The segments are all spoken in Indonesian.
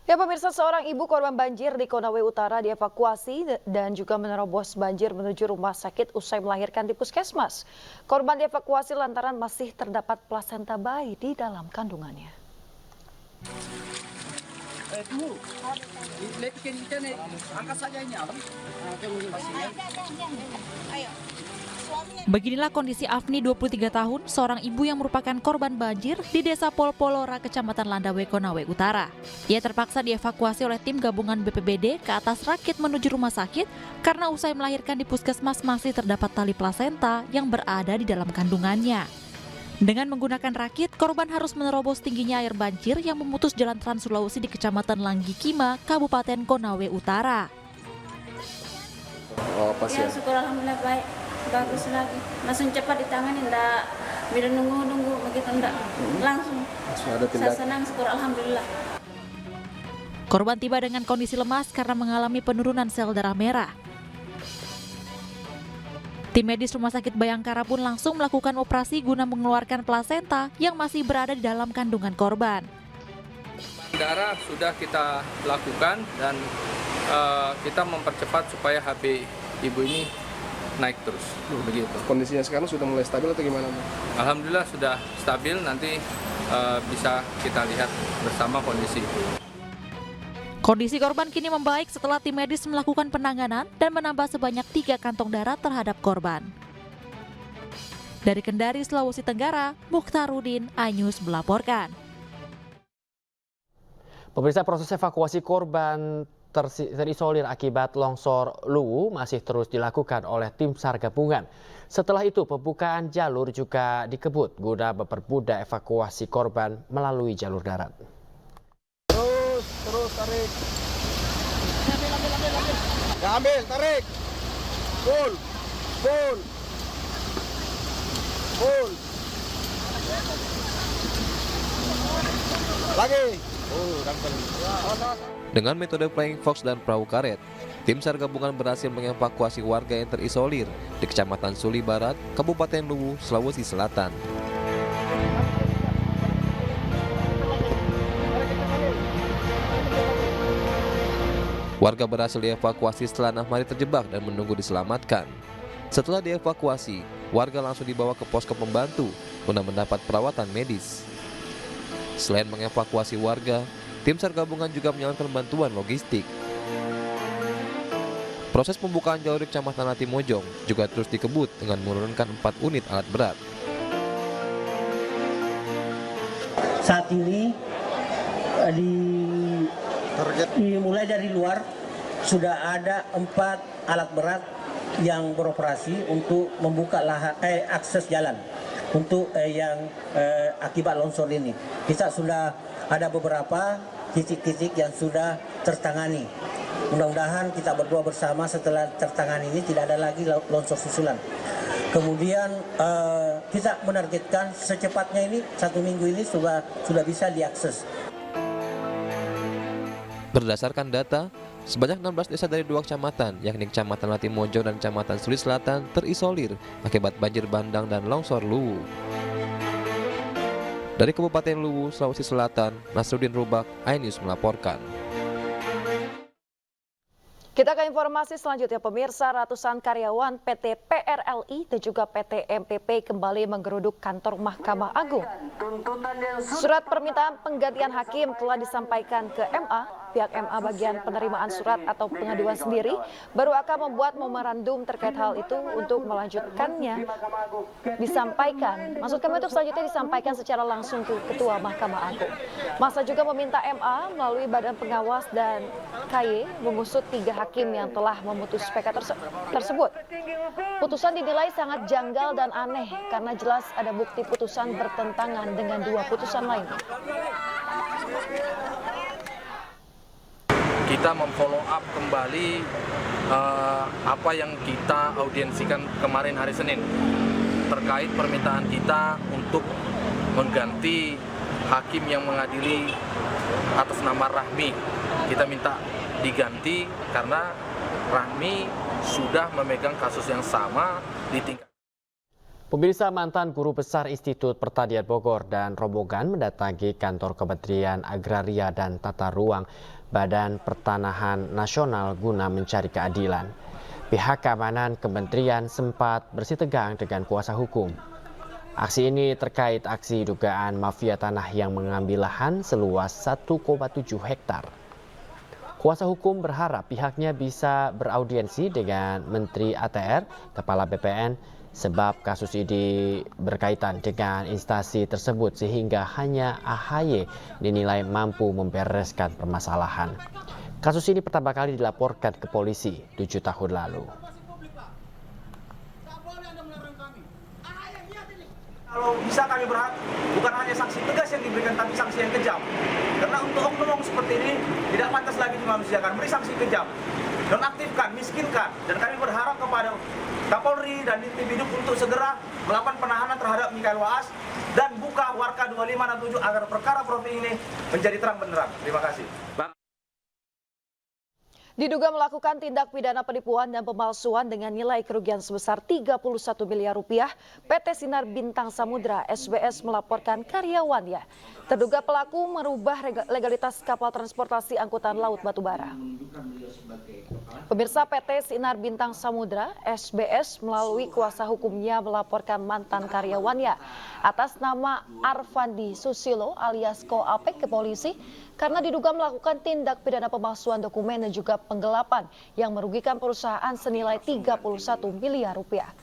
Ya pemirsa, seorang ibu korban banjir di Konawe Utara dievakuasi dan juga menerobos banjir menuju rumah sakit usai melahirkan di puskesmas. Korban dievakuasi lantaran masih terdapat plasenta bayi di dalam kandungannya. Beginilah kondisi Afni, 23 tahun, seorang ibu yang merupakan korban banjir di Desa Polpolora, Kecamatan Landawe, Konawe Utara. Ia terpaksa dievakuasi oleh tim gabungan BPBD ke atas rakit menuju rumah sakit karena usai melahirkan di puskesmas masih terdapat tali plasenta yang berada di dalam kandungannya. Dengan menggunakan rakit, korban harus menerobos tingginya air banjir yang memutus jalan Trans Sulawesi di Kecamatan Langgikima, Kabupaten Konawe Utara. Ya, syukur alhamdulillah baik. Bagus lagi, langsung cepat ditangani, enggak bila nunggu begitu, enggak langsung. Saya senang, syukur alhamdulillah. Korban tiba dengan kondisi lemas karena mengalami penurunan sel darah merah. Tim medis Rumah Sakit Bayangkara pun langsung melakukan operasi guna mengeluarkan plasenta yang masih berada di dalam kandungan korban. Darah sudah kita lakukan dan kita mempercepat supaya HB ibu ini naik terus, begitu. Kondisinya sekarang sudah mulai stabil atau gimana, Bu? Alhamdulillah sudah stabil, nanti bisa kita lihat bersama kondisi ibu. Kondisi korban kini membaik setelah tim medis melakukan penanganan dan menambah sebanyak 3 kantong darah terhadap korban. Dari Kendari, Sulawesi Tenggara, Mukhtarudin, iNews melaporkan. Pemirsa, proses evakuasi korban terisolir akibat longsor Luwu masih terus dilakukan oleh tim SAR gabungan. Setelah itu pembukaan jalur juga dikebut guna mempermudah evakuasi korban melalui jalur darat. Terus tarik. Ambil, tarik. Pull. Lagi. Dengan metode flying fox dan perahu karet, tim SAR gabungan berhasil mengevakuasi warga yang terisolir di Kecamatan Suli Barat, Kabupaten Luwu, Sulawesi Selatan. Warga berhasil dievakuasi setelah 6 hari terjebak dan menunggu diselamatkan. Setelah dievakuasi, warga langsung dibawa ke posko pembantu guna mendapat perawatan medis. Selain mengevakuasi warga, tim SAR gabungan juga menyalurkan bantuan logistik. Proses pembukaan jalur di Kecamatan Latimojong juga terus dikebut dengan menurunkan 4 unit alat berat. Saat ini mulai dari luar sudah ada 4 alat berat yang beroperasi untuk membuka akses jalan untuk yang akibat longsor ini. Kita sudah ada beberapa titik-titik yang sudah tertangani. Mudah-mudahan kita berdua bersama setelah tertangani ini tidak ada lagi longsor susulan. Kemudian kita menargetkan secepatnya ini 1 minggu ini sudah bisa diakses. Berdasarkan data, sebanyak 16 desa dari 2 kecamatan, yakni Kecamatan Latimojong dan Kecamatan Suli Selatan, terisolir akibat banjir bandang dan longsor Luwu. Dari Kabupaten Luwu, Sulawesi Selatan, Nasruddin Rubak, iNews melaporkan. Kita ke informasi selanjutnya, pemirsa. Ratusan karyawan PT PRLI dan juga PT MPP kembali menggeruduk kantor Mahkamah Agung. Surat permintaan penggantian hakim telah disampaikan ke MA. Pihak MA bagian penerimaan surat atau pengaduan sendiri baru akan membuat memorandum terkait hal itu untuk melanjutkannya disampaikan. Maksud kami untuk selanjutnya disampaikan secara langsung ke Ketua Mahkamah Agung. Masa juga meminta MA melalui Badan Pengawas dan KY mengusut 3 hakim yang telah memutus PK tersebut. Putusan dinilai sangat janggal dan aneh karena jelas ada bukti putusan bertentangan dengan 2 putusan lainnya. Kita memfollow up kembali apa yang kita audiensikan kemarin hari Senin terkait permintaan kita untuk mengganti hakim yang mengadili atas nama Rahmi. Kita minta diganti karena Rahmi sudah memegang kasus yang sama di tingkat. Pemirsa, mantan guru besar Institut Pertanian Bogor dan rombongan mendatangi kantor Kementerian Agraria dan Tata Ruang Badan Pertanahan Nasional guna mencari keadilan. Pihak keamanan kementerian sempat bersitegang dengan kuasa hukum. Aksi ini terkait aksi dugaan mafia tanah yang mengambil lahan seluas 1,7 hektar. Kuasa hukum berharap pihaknya bisa beraudiensi dengan Menteri ATR, Kepala BPN, sebab kasus ini berkaitan dengan instansi tersebut sehingga hanya AHY dinilai mampu membereskan permasalahan. Kasus ini pertama kali dilaporkan ke polisi 7 tahun lalu. Kalau bisa kami berharap bukan hanya sanksi tegas yang diberikan, tapi sanksi yang kejam. Karena untuk oknum seperti ini tidak pantas lagi dimanusiakan. Beri sanksi kejam, nonaktifkan, miskinkan. Dan kami berharap kepada Kapolri dan Ditpidum untuk segera melakukan penahanan terhadap Mikael Waas dan buka Warka 2567 agar perkara Profi ini menjadi terang benderang. Terima kasih. Diduga melakukan tindak pidana penipuan dan pemalsuan dengan nilai kerugian sebesar 31 miliar rupiah, PT Sinar Bintang Samudra SBS melaporkan karyawannya. Terduga pelaku merubah legalitas kapal transportasi angkutan laut batubara. Pemirsa, PT Sinar Bintang Samudra SBS melalui kuasa hukumnya melaporkan mantan karyawannya atas nama Arfandi Susilo alias Ko Apek ke polisi karena diduga melakukan tindak pidana pemalsuan dokumen dan juga penggelapan yang merugikan perusahaan senilai 31 miliar rupiah.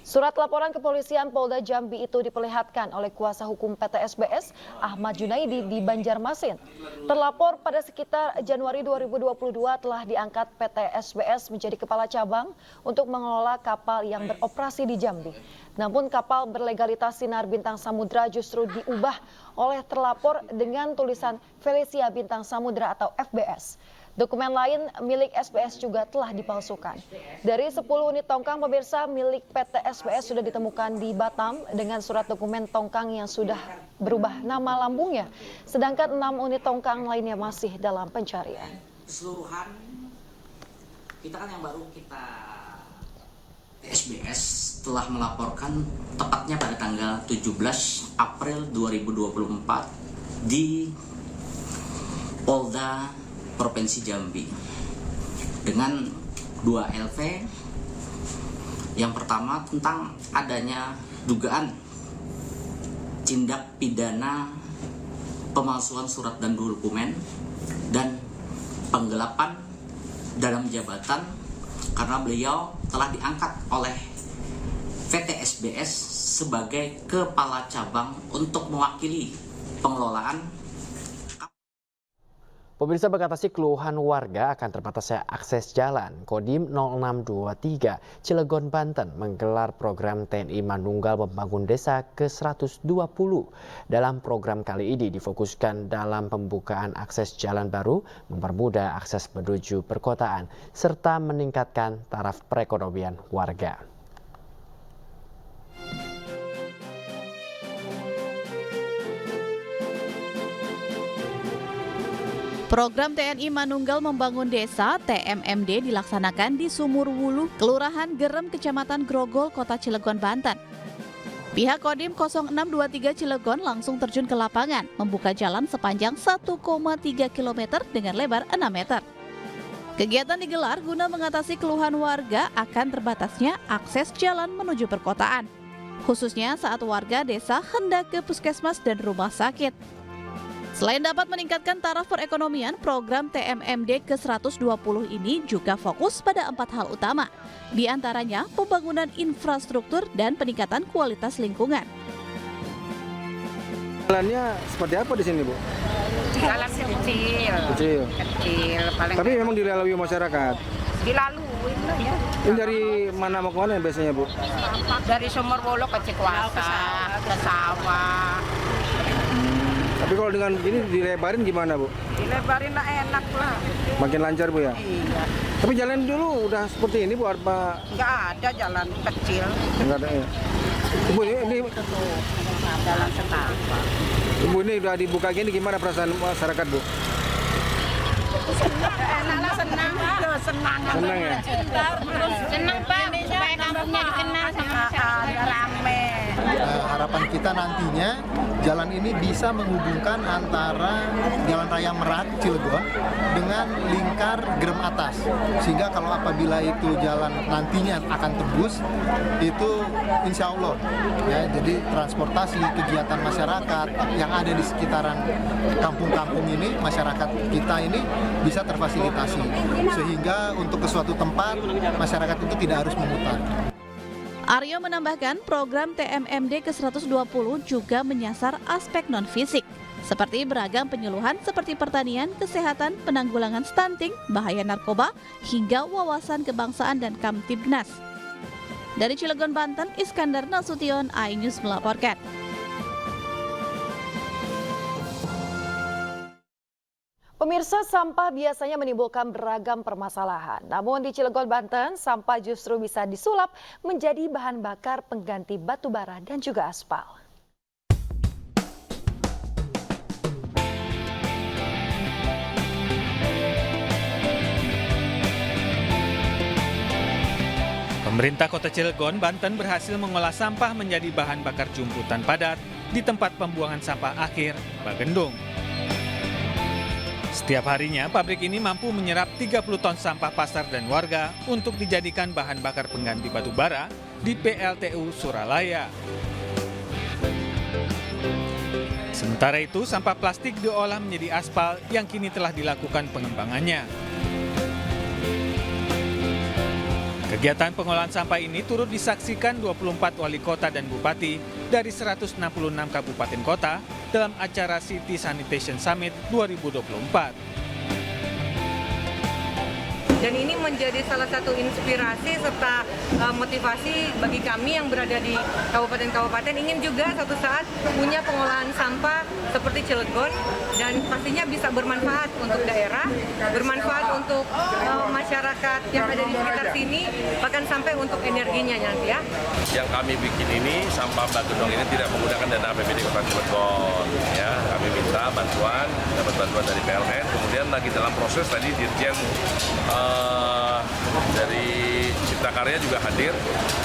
Surat laporan kepolisian Polda Jambi itu diperlihatkan oleh kuasa hukum PT SBS Ahmad Junaidi di Banjarmasin. Terlapor pada sekitar Januari 2022 telah diangkat PT SBS menjadi kepala cabang untuk mengelola kapal yang beroperasi di Jambi. Namun kapal berlegalitas Sinar Bintang Samudra justru diubah oleh terlapor dengan tulisan Felicia Bintang Samudra atau FBS. Dokumen lain milik SBS juga telah dipalsukan. Dari 10 unit tongkang, pemirsa, milik PT SBS sudah ditemukan di Batam dengan surat dokumen tongkang yang sudah berubah nama lambungnya. Sedangkan 6 unit tongkang lainnya masih dalam pencarian. Keseluruhan kita kan yang baru kita SBS telah melaporkan tepatnya pada tanggal 17 April 2024 di Polda Provinsi Jambi dengan 2 LV. Yang pertama tentang adanya dugaan tindak pidana pemalsuan surat dan dokumen dan penggelapan dalam jabatan karena beliau telah diangkat oleh PT SBS sebagai kepala cabang untuk mewakili pengelolaan. Pemirsa, mengatasi keluhan warga akan terbatasnya akses jalan, Kodim 0623 Cilegon, Banten menggelar program TNI Manunggal Membangun Desa ke-120. Dalam program kali ini difokuskan dalam pembukaan akses jalan baru, mempermudah akses menuju perkotaan, serta meningkatkan taraf perekonomian warga. Program TNI Manunggal Membangun Desa (TMMD) dilaksanakan di Sumur Wulu, Kelurahan Gerem, Kecamatan Grogol, Kota Cilegon, Banten. Pihak Kodim 0623 Cilegon langsung terjun ke lapangan, membuka jalan sepanjang 1,3 km dengan lebar 6 meter. Kegiatan digelar guna mengatasi keluhan warga akan terbatasnya akses jalan menuju perkotaan, khususnya saat warga desa hendak ke puskesmas dan rumah sakit. Selain dapat meningkatkan taraf perekonomian, program TMMD ke-120 ini juga fokus pada 4 hal utama, di antaranya pembangunan infrastruktur dan peningkatan kualitas lingkungan. Jalannya seperti apa di sini, Bu? Jalan kecil. Paling Tapi memang dilalui masyarakat. dilalui ya. Ini dari mana mau ke mana biasanya, Bu? Dari Sumur Wulu ke Cikuasa, ke sawah. Tapi kalau dengan gini dilebarin gimana, Bu? Dilebarin lah enak lah. Makin lancar, Bu, ya? Iya. Tapi jalan dulu udah seperti ini, Bu, apa? Nggak ada jalan kecil. Enggak ada ya. Ibu, ini Jalan setapak. Ibu, ini udah dibuka gini, gimana perasaan masyarakat, Bu? Senang lah, senang. senang. Senang ya? Senang Pak, supaya kampungnya dikenal sama masyarakat. Rame. Harapan kita nantinya jalan ini bisa menghubungkan antara Jalan Raya Merak Cilegon dengan lingkar Grem Atas, sehingga kalau apabila itu jalan nantinya akan tembus itu insya Allah ya, jadi transportasi kegiatan masyarakat yang ada di sekitaran kampung-kampung ini, masyarakat kita ini bisa terfasilitasi sehingga untuk ke suatu tempat masyarakat itu tidak harus memutar. Aryo menambahkan program TMMD ke-120 juga menyasar aspek non-fisik, seperti beragam penyuluhan seperti pertanian, kesehatan, penanggulangan stunting, bahaya narkoba, hingga wawasan kebangsaan dan Kamtibnas. Dari Cilegon, Banten, Iskandar Nasution, iNews melaporkan. Pemirsa, sampah biasanya menimbulkan beragam permasalahan. Namun di Cilegon, Banten, sampah justru bisa disulap menjadi bahan bakar pengganti batu bara dan juga aspal. Pemerintah Kota Cilegon, Banten berhasil mengolah sampah menjadi bahan bakar jumputan padat di tempat pembuangan sampah akhir Bagendung. Setiap harinya, pabrik ini mampu menyerap 30 ton sampah pasar dan warga untuk dijadikan bahan bakar pengganti batu bara di PLTU Suralaya. Sementara itu, sampah plastik diolah menjadi aspal yang kini telah dilakukan pengembangannya. Kegiatan pengolahan sampah ini turut disaksikan 24 wali kota dan bupati dari 166 kabupaten kota dalam acara City Sanitation Summit 2024. Dan ini menjadi salah satu inspirasi serta motivasi bagi kami yang berada di kabupaten-kabupaten ingin juga suatu saat punya pengolahan sampah seperti Cilegon dan pastinya bisa bermanfaat untuk daerah, bermanfaat untuk masyarakat yang ada di sekitar sini, bahkan sampai untuk energinya nanti ya. Yang kami bikin ini, sampah Bagendong ini tidak menggunakan dana APBD Kota Cilegon. Ya, kami minta bantuan, dapat bantuan dari PLN, kemudian lagi dalam proses tadi Dirjen dari Cipta Karya juga hadir,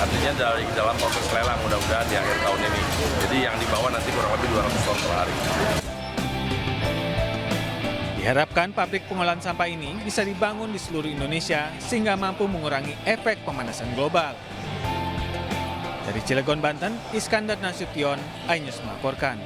artinya dalam proses lelang mudah-mudahan di akhir tahun ini. Jadi yang dibawa nanti kurang lebih 200 ton per hari. Diharapkan pabrik pengolahan sampah ini bisa dibangun di seluruh Indonesia sehingga mampu mengurangi efek pemanasan global. Dari Cilegon, Banten, Iskandar Nasution, iNews melaporkan.